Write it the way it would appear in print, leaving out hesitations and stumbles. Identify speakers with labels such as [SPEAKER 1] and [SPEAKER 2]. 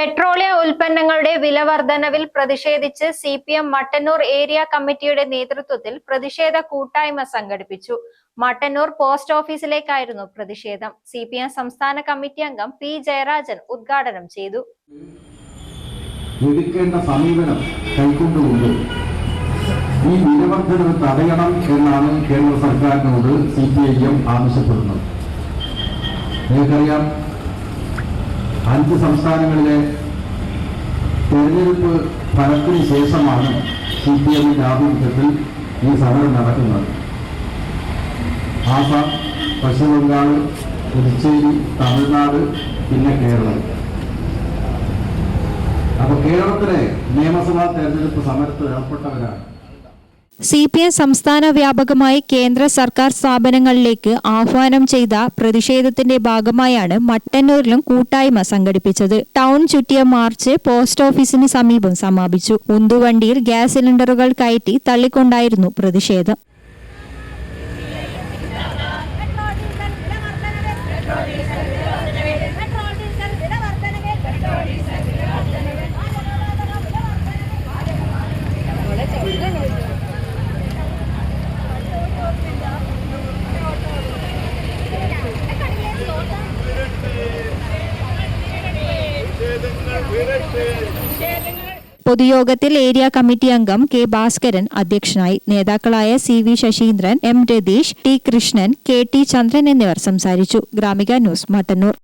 [SPEAKER 1] Petroleum ഉൽപ്പന്നങ്ങളുടെ വില വർധനവിൽ പ്രതിഷേധിച്ച് CPM മട്ടന്നൂർ ഏരിയ കമ്മിറ്റിയുടെ നേതൃത്വത്തിൽ പ്രതിഷേധ കൂട്ടായ്മ സംഘടിപ്പിച്ചു. മട്ടന്നൂർ പോസ്റ്റ് ഓഫീസിലേക്കായിരുന്നു പ്രതിഷേധം. CPM സംസ്ഥാന കമ്മിറ്റി അംഗം P ജയരാജൻ ഉദ്ഘാടനം ചെയ്തു.
[SPEAKER 2] സമീപനം കൈക്കൊണ്ടുകൊണ്ട് ഈ വിലവർധനവ് തടയണം എന്നാണ് കേന്ദ്ര സർക്കാരിനോട് CPIM ആവശ്യപ്പെടുന്നത്. നിങ്ങൾക്കറിയാം, 5 സംസ്ഥാനങ്ങളിലെ തെരഞ്ഞെടുപ്പ് ഫലത്തിന് ശേഷമാണ് CPIMന്റെ ആഭിമുഖ്യത്തിൽ ഈ സമരം നടക്കുന്നത്. ആസാം, പശ്ചിമ ബംഗാൾ, പുതുച്ചേരി, തമിഴ്നാട്, പിന്നെ കേരളം. അപ്പോൾ കേരളത്തിലെ നിയമസഭാ തെരഞ്ഞെടുപ്പ് സമരത്തിൽ ഏർപ്പെട്ടവരാണ്.
[SPEAKER 3] CPM സംസ്ഥാന വ്യാപകമായി കേന്ദ്ര സർക്കാർ സ്ഥാപനങ്ങളിലേക്ക് ആഹ്വാനം ചെയ്ത പ്രതിഷേധത്തിന്റെ ഭാഗമായാണ് മട്ടന്നൂരിലും കൂട്ടായ്മ സംഘടിപ്പിച്ചത്. ടൗൺ ചുറ്റിയ മാർച്ച് പോസ്റ്റ് ഓഫീസിന് സമീപം സമാപിച്ചു. ഉന്തുവണ്ടിയിൽ ഗ്യാസ് സിലിണ്ടറുകൾ കയറ്റി തള്ളിക്കൊണ്ടായിരുന്നു പ്രതിഷേധം. പൊതുയോഗത്തിൽ ഏരിയ കമ്മിറ്റി അംഗം K ഭാസ്കരൻ അധ്യക്ഷനായി. നേതാക്കളായ CV Saseendran, M Ratheesh, T Krishnan, KT ചന്ദ്രൻ എന്നിവർ സംസാരിച്ചു. ഗ്രാമിക ന്യൂസ്, മട്ടന്നൂർ.